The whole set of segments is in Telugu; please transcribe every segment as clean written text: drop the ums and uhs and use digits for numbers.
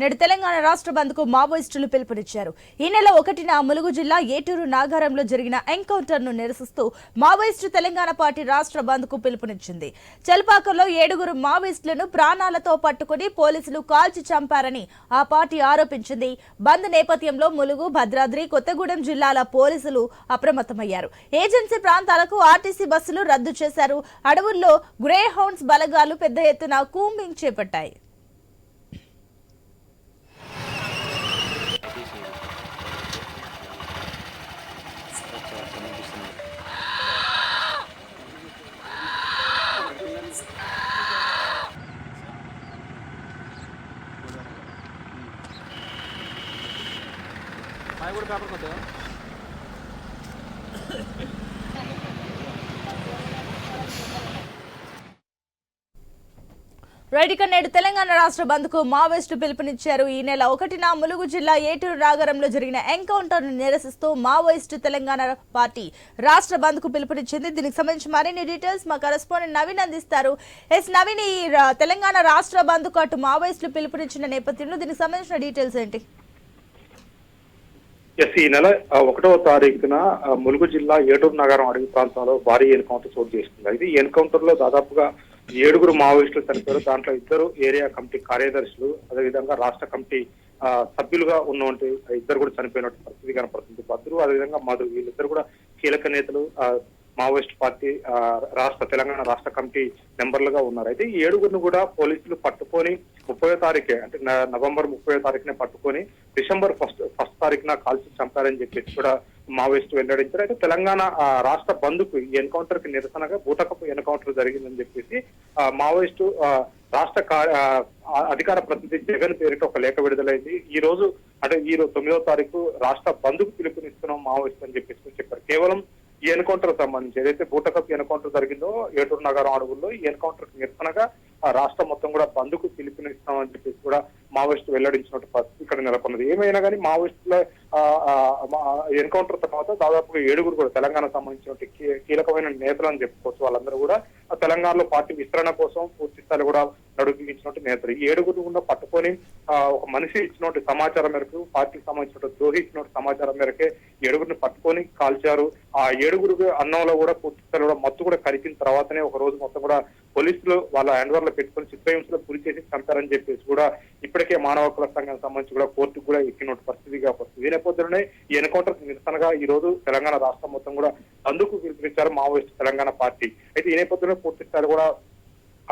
నేడు తెలంగాణ రాష్ట్ర బంద్ కు మావోయిస్టులు పిలుపునిచ్చారు. ఈ నెల 1న ములుగు జిల్లా ఏటూరు నాగారంలో జరిగిన ఎన్కౌంటర్ ను నిరసిస్తూ మావోయిస్టు తెలంగాణ పార్టీ రాష్ట్ర బంద్ కు పిలుపునిచ్చింది. చెల్పాకలో 7 మావోయిస్టులను ప్రాణాలతో పట్టుకుని పోలీసులు కాల్చి చంపారని ఆ పార్టీ ఆరోపించింది. బంద్ నేపథ్యంలో ములుగు, భద్రాద్రి, కొత్తగూడెం జిల్లాల పోలీసులు అప్రమత్తమయ్యారు. ఏజెన్సీ ప్రాంతాలకు ఆర్టీసీ బస్సులు రద్దు చేశారు. అడవుల్లో గ్రే హౌండ్స్ బలగాలు పెద్ద ఎత్తున కూంబింగ్ చేపట్టాయి. రైట్, ఇక నేడు తెలంగాణ రాష్ట్ర బంద్ కు మావోయిస్టు పిలుపునిచ్చారు. ఈ నెల 1న ములుగు జిల్లా ఏటూరు నాగరంలో జరిగిన ఎన్కౌంటర్ ను నిరసిస్తూ మావోయిస్టు తెలంగాణ పార్టీ రాష్ట్ర బంద్ కు పిలుపునిచ్చింది. దీనికి సంబంధించి మరిన్ని డీటెయిల్స్ మా కరెస్పాండెంట్ నవీన్ అందిస్తారు. నవీన్, ఈ తెలంగాణ రాష్ట్ర బంద్ కు అటు మావోయిస్టులు పిలుపునిచ్చిన నేపథ్యంలో దీనికి సంబంధించిన డీటెయిల్స్ ఏంటి? ఈ నెల 1వ తారీఖున ములుగు జిల్లా ఏటూరు నగరం అడవి ప్రాంతంలో భారీ ఎన్కౌంటర్ చోటు చేసుకుంది. అయితే ఈ ఎన్కౌంటర్ లో దాదాపుగా 7 మావోయిస్టులు చనిపోయారు. దాంట్లో 2 ఏరియా కమిటీ కార్యదర్శులు, అదేవిధంగా రాష్ట్ర కమిటీ సభ్యులుగా ఉన్నటువంటి 2 కూడా చనిపోయినట్టు పరిస్థితి కనపడుతుంది. భద్రు, అదేవిధంగా మధు, వీళ్ళిద్దరు కూడా కీలక నేతలు మావోయిస్ట్ పార్టీ తెలంగాణ రాష్ట్ర కమిటీ మెంబర్లుగా ఉన్నారు. అయితే ఈ 7 కూడా పోలీసులు పట్టుకొని 30వ తారీఖే, అంటే నవంబర్ 30వ తారీఖునే పట్టుకొని డిసెంబర్ ఫస్ట్ తారీఖున కాల్చి చంపారని చెప్పేసి కూడా మావోయిస్టు వెల్లడించారు. అయితే తెలంగాణ రాష్ట్ర బంద్కు ఈ ఎన్కౌంటర్ కి నిరసనగా బూటకపు ఎన్కౌంటర్ జరిగిందని చెప్పేసి మావోయిస్టు రాష్ట్ర అధికార ప్రతినిధి జగన్ పేరిట ఒక లేఖ విడుదలైంది. ఈ రోజు 9వ తారీఖు రాష్ట్ర బంద్కు పిలుపునిస్తున్నాం మావోయిస్టు అని చెప్పేసి చెప్పారు. కేవలం ఈ ఎన్కౌంటర్ సంబంధించి ఏదైతే బూటకప్ ఎన్కౌంటర్ జరిగిందో ఏటూరు నగరం అడవుల్లో, ఈ ఎన్కౌంటర్ కి నిరసనగా రాష్ట్రం మొత్తం కూడా బంద్కు పిలుపునిస్తామని చెప్పేసి కూడా మావోయిస్టు వెల్లడించినట్టు పరిస్థితి ఇక్కడ నెలకొన్నది. ఏమైనా కానీ మావోయిస్టుల ఎన్కౌంటర్ తర్వాత దాదాపుగా 7 కూడా తెలంగాణకు సంబంధించిన కీలకమైన నేతలు అని చెప్పుకోవచ్చు. వాళ్ళందరూ కూడా తెలంగాణలో పార్టీ విస్తరణ కోసం పూర్తి స్థాయిలో కూడా నడుపుతున్నట్టు నేతలు. ఈ 7 కూడా పట్టుకొని ఒక మనిషి ఇచ్చినటువంటి సమాచారం మేరకు, పార్టీకి సంబంధించిన ద్రోహి ఇచ్చినటువంటి సమాచారం మేరకే 7 పట్టుకొని కాల్చారు. ఆ 7 అన్నంలో కూడా పూర్తి స్థాయిలో కూడా మత్తు కూడా కరికిన తర్వాతనే ఒక రోజు మొత్తం కూడా పోలీసులు వాళ్ళ హ్యాండ్ఓవర్ లో పెట్టుకొని చిత్రహింసలో గురి చేసి చంపారని చెప్పేసి కూడా ఇప్పటికే మానవ హక్కుల సంఘానికి సంబంధించి కూడా కోర్టుకు కూడా ఎక్కినట్టు పరిస్థితిగా వస్తుంది. ఈ నేపథ్యంలోనే ఈ ఎన్కౌంటర్ నిరసనగా ఈ రోజు తెలంగాణ రాష్ట్రం మొత్తం కూడా బంద్కు పిలుపునిచ్చారు మావోయిస్టు తెలంగాణ పార్టీ. అయితే ఈ నేపథ్యంలో పూర్తి స్థాయిలో కూడా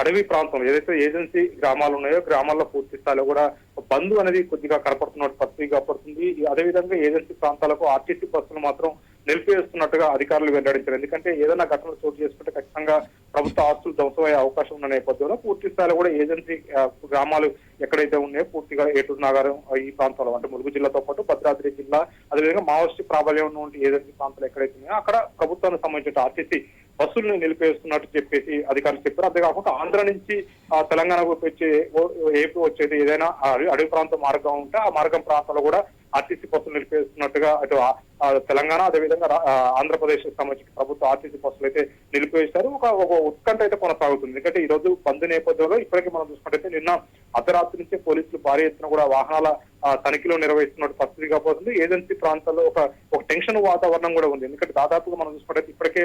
అడవి ప్రాంతంలో ఏదైతే ఏజెన్సీ గ్రామాలు ఉన్నాయో గ్రామాల్లో పూర్తి స్థాయిలో కూడా బంద్ అనేది కొద్దిగా కనపడుతున్నట్టు పరిస్థితిగా పడుతుంది. అదేవిధంగా ఏజెన్సీ ప్రాంతాలకు ఆర్టీసీ బస్సులు మాత్రం నిలిపివేస్తున్నట్టుగా అధికారులు వెల్లడించారు. ఎందుకంటే ఏదైనా ఘటనలు చోటు చేసుకుంటే ఖచ్చితంగా ప్రభుత్వ ఆస్తులు ధ్వంసమయ్యే అవకాశం ఉన్న నేపథ్యంలో పూర్తి స్థాయిలో కూడా ఏజెన్సీ గ్రామాలు ఎక్కడైతే ఉన్నాయో పూర్తిగా ఏటూరు నాగారం ఈ ప్రాంతంలో, అంటే ములుగు జిల్లాతో పాటు భద్రాద్రి జిల్లా, అదేవిధంగా మావోయిస్టు ప్రాబల్యం ఉన్నటువంటి ఏజెన్సీ ప్రాంతాలు ఎక్కడైతే ఉన్నాయో అక్కడ ప్రభుత్వానికి సంబంధించిన ఆర్టీసీ బస్సులను నిలిపేస్తున్నట్టు చెప్పేసి అధికారులు చెప్పారు. అంతేకాకుండా ఆంధ్ర నుంచి తెలంగాణకు వచ్చే ఏపీ వచ్చేది ఏదైనా అడవి ప్రాంతం మార్గం ఉంటే ఆ మార్గం ప్రాంతంలో కూడా ఆర్టీసీ బస్సులు నిలిపేస్తున్నట్టుగా అటు తెలంగాణ అదేవిధంగా ఆంధ్రప్రదేశ్ కు సంబంధించిన ప్రభుత్వ ఆర్టీసీ బస్సులు అయితే నిలిపివేశారు. ఒక ఉత్కంఠ అయితే కొనసాగుతుంది. ఎందుకంటే ఈ రోజు బంద్ నేపథ్యంలో ఇప్పటికీ మనం చూసుకుంటే నిన్న అర్ధరాత్రి నుంచే పోలీసులు భారీ ఎత్తున కూడా వాహనాల తనిఖీలు నిర్వహిస్తున్న పరిస్థితి కాబోతుంది. ఏజెన్సీ ప్రాంతాల్లో ఒక టెన్షన్ వాతావరణం కూడా ఉంది. ఎందుకంటే దాదాపుగా మనం చూసుకుంటే ఇప్పటికే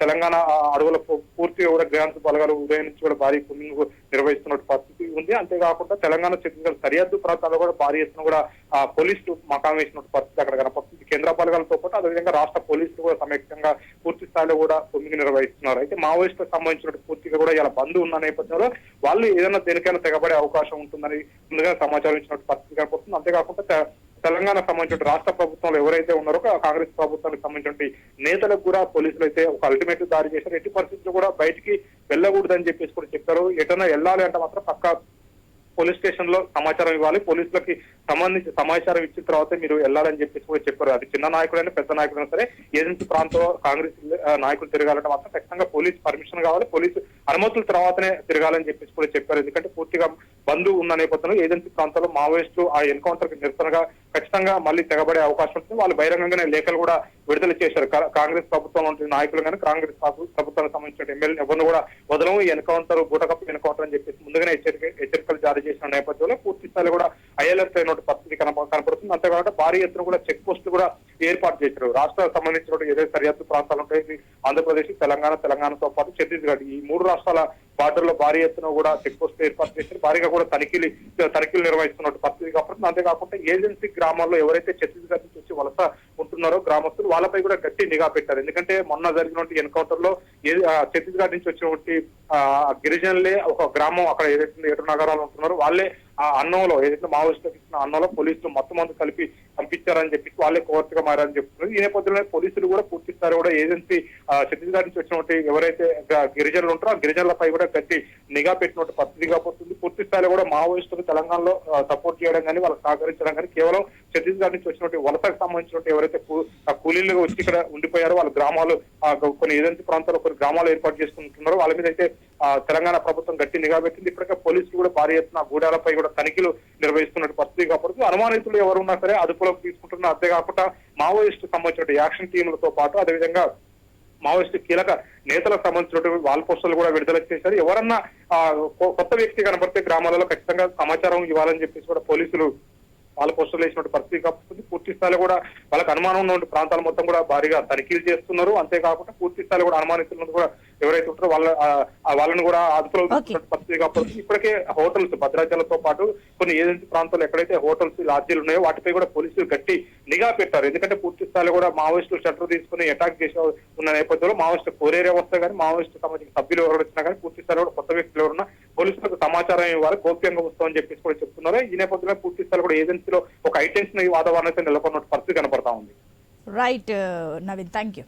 తెలంగాణ అడవుల పూర్తిగా కూడా గ్రాంట్ బలగాలు ఉదయం నుంచి కూడా భారీ పుంగింగ్ నిర్వహిస్తున్న పరిస్థితి ఉంది. అంతేకాకుండా తెలంగాణ ఛత్తీస్గఢ్ సరిహద్దు ప్రాంతాల్లో కూడా భారీ ఎత్తున కూడా పోలీసులు మకాం వేసిన పరిస్థితి అక్కడ కనపడుతుంది. కేంద్ర బలగాలతో పాటు అదేవిధంగా రాష్ట్ర పోలీసులు కూడా సమేతంగా పూర్తి స్థాయిలో కూడా పుంగింగ్ నిర్వహిస్తున్నారు. అయితే మావోయిస్టులకు సంబంధించిన పూర్తిగా కూడా ఇలా బంద్ ఉన్న నేపథ్యంలో వాళ్ళు ఏదైనా దేనికైనా తెగబడే అవకాశం ఉంటుందని ముందుగా సమాచారం ఇచ్చినట్టు పరిస్థితి కనపడుతుంది. అంతేకాకుండా తెలంగాణ సంబంధించిన రాష్ట్ర ప్రభుత్వంలో ఎవరైతే ఉన్నారో కాంగ్రెస్ ప్రభుత్వానికి సంబంధించిన నేతలకు కూడా పోలీసులు అయితే ఒక అల్టిమేటివ్ జారీ చేశారు. ఎట్టి పరిస్థితుల్లో కూడా బయటికి వెళ్ళకూడదని చెప్పేసి కూడా చెప్పారు. ఎటైనా వెళ్ళాలి అంటే మాత్రం పక్కా పోలీస్ స్టేషన్ లో సమాచారం ఇవ్వాలి, పోలీసులకి సంబంధించి సమాచారం ఇచ్చిన తర్వాత మీరు వెళ్ళాలని చెప్పేసి కూడా చెప్పారు. అది చిన్న నాయకుడైనా పెద్ద నాయకుడైనా సరే ఏజెన్సీ ప్రాంతంలో కాంగ్రెస్ నాయకులు తిరగాలంటే మాత్రం ఖచ్చితంగా పోలీస్ పర్మిషన్ కావాలి, పోలీసు అనుమతుల తర్వాతనే తిరగాలని చెప్పేసి కూడా చెప్పారు. ఎందుకంటే పూర్తిగా బంద్ ఉన్న నేపథ్యంలో ఏజెన్సీ ప్రాంతాల్లో మావోయిస్టులు ఆ ఎన్కౌంటర్ కి నిరసనగా ఖచ్చితంగా మళ్ళీ తెగబడే అవకాశం ఉంటుంది. వాళ్ళు బహిరంగంగానే లేఖలు కూడా విడుదల చేశారు. కాంగ్రెస్ ప్రభుత్వం వంటి నాయకులు కానీ కాంగ్రెస్ ప్రభుత్వానికి సంబంధించిన ఎమ్మెల్యే ఎవరిని కూడా వదలము, ఈ ఎన్కౌంటర్ బూటకప్పు ఎన్కౌంటర్ అని చెప్పేసి ముందుగానే హెచ్చరికలు జారీ చేసిన నేపథ్యంలో పూర్తి స్థాయిలో కూడా ఐఎల్ఎఫ్ అయిన పరిస్థితి కనపడుతుంది. అంతేకాకుండా భారీ ఎత్తున కూడా చెక్ పోస్టులు కూడా ఏర్పాటు చేశారు. రాష్ట్రాలకు సంబంధించిన ఏదైతే సరిహద్దు ప్రాంతాలు ఉంటాయి, ఆంధ్రప్రదేశ్, తెలంగాణతో పాటు ఛత్తీస్గఢ్, ఈ 3 రాష్ట్రాల బార్డర్ లో భారీ ఎత్తున కూడా చెక్ పోస్ట్ ఏర్పాటు చేశారు. భారీగా కూడా తనిఖీలు నిర్వహిస్తున్నట్టు పరిస్థితి కాబట్టి, అంతేకాకుండా ఏజెన్సీ గ్రామాల్లో ఎవరైతే ఛత్తీస్గఢ్ నుంచి వచ్చి వలస ఉంటున్నారో గ్రామస్తులు, వాళ్ళపై కూడా గట్టి నిఘా పెట్టారు. ఎందుకంటే మొన్న జరిగినటువంటి ఎన్కౌంటర్ లో ఛత్తీస్గఢ్ నుంచి వచ్చినటువంటి గిరిజనులే ఒక గ్రామం అక్కడ ఏదైతే 7 నగరాలు ఉంటున్నారో వాళ్ళే ఆ అన్నంలో ఏదైతే మావోయిస్టులకు ఇచ్చిన అన్నంలో పోలీసులు మొత్తం మంది కలిపి పంపించారని చెప్పేసి వాళ్ళే కోర్టుగా మారని చెప్తున్నారు. ఈ నేపథ్యంలో పోలీసులు కూడా పూర్తి స్థాయి కూడా ఏజెన్సీ ఛత్తీస్గఢ్ నుంచి వచ్చినటువంటి ఎవరైతే గిరిజనులు ఉంటారో ఆ గిరిజనులపై కూడా గట్టి నిఘా పెట్టినట్టు పరిస్థితి కాబోతుంది. పూర్తి స్థాయిలో కూడా మావోయిస్టులకు తెలంగాణలో సపోర్ట్ చేయడం కానీ వాళ్ళకి సహకరించడం కానీ కేవలం ఛత్తీస్గఢ్ నుంచి వచ్చినటువంటి వలసకు సంబంధించినటువంటి ఎవరైతే కూలీలుగా వచ్చి ఇక్కడ ఉండిపోయారో వాళ్ళ గ్రామాలు కొన్ని ఏజెన్సీ ప్రాంతాల్లో కొన్ని గ్రామాలు ఏర్పాటు చేసుకుంటున్నారో వాళ్ళ మీద అయితే తెలంగాణ ప్రభుత్వం గట్టి నిఘా పెట్టింది. ఇప్పటికే పోలీసులు కూడా భారీ ఎత్తున గూడాలపై కూడా తనిఖీలు నిర్వహిస్తున్నట్టు పరిస్థితి కాబట్టి అనుమానితులు ఎవరున్నా సరే అదుపులోకి తీసుకుంటున్నారు. అంతేకాకుండా మావోయిస్టు సంబంధించిన యాక్షన్ టీములతో పాటు అదేవిధంగా మావోయిస్టు కీలక నేతలకు సంబంధించినటువంటి వాల్ పోస్టర్లు కూడా విడుదల చేశారు. ఎవరన్నా కొత్త వ్యక్తి కనబడితే గ్రామాలలో ఖచ్చితంగా సమాచారం ఇవ్వాలని చెప్పేసి కూడా పోలీసులు వాళ్ళ పోస్టర్లు వేసినటువంటి పరిస్థితి కాబట్టి పూర్తి స్థాయిలో కూడా వాళ్ళకి అనుమానం ఉన్నటువంటి ప్రాంతాలు మొత్తం కూడా భారీగా తనిఖీలు చేస్తున్నారు. అంతేకాకుండా పూర్తి స్థాయిలో కూడా అనుమానితులను కూడా ఎవరైతే ఉంటారో వాళ్ళని కూడా అదుపులో పరిస్థితి కాబట్టి ఇప్పటికే హోటల్స్ భద్రాచలంతో పాటు కొన్ని ఏజెన్సీ ప్రాంతాల్లో ఎక్కడైతే హోటల్స్ లాడ్జీలు ఉన్నాయో వాటిపై కూడా పోలీసులు గట్టి నిఘా పెట్టారు. ఎందుకంటే పూర్తి స్థాయిలో కూడా మావోయిస్టులు షట్టర్ తీసుకుని అటాక్ చేసే ఉన్న నేపథ్యంలో మావోయిస్టు కోరేరియా వస్తే కానీ మావోయిస్టు సంబంధించిన సభ్యులు ఎవరు వచ్చినా కానీ పూర్తి స్థాయిలో కూడా కొత్త వ్యక్తులు ఎవరున్నా పోలీసులకు సమాచారం ఇవ్వాలి, గోప్యంగా వస్తామని చెప్పేసి కూడా చెప్తున్నారు. ఈ నేపథ్యంలో పూర్తి స్థాయిలో కూడా ఏజెన్సీలో ఒక హైటెన్షన్ వాతావరణం అయితే నెలకొన్న పరిస్థితి కనపడతా ఉంది. Right Naveen, thank you.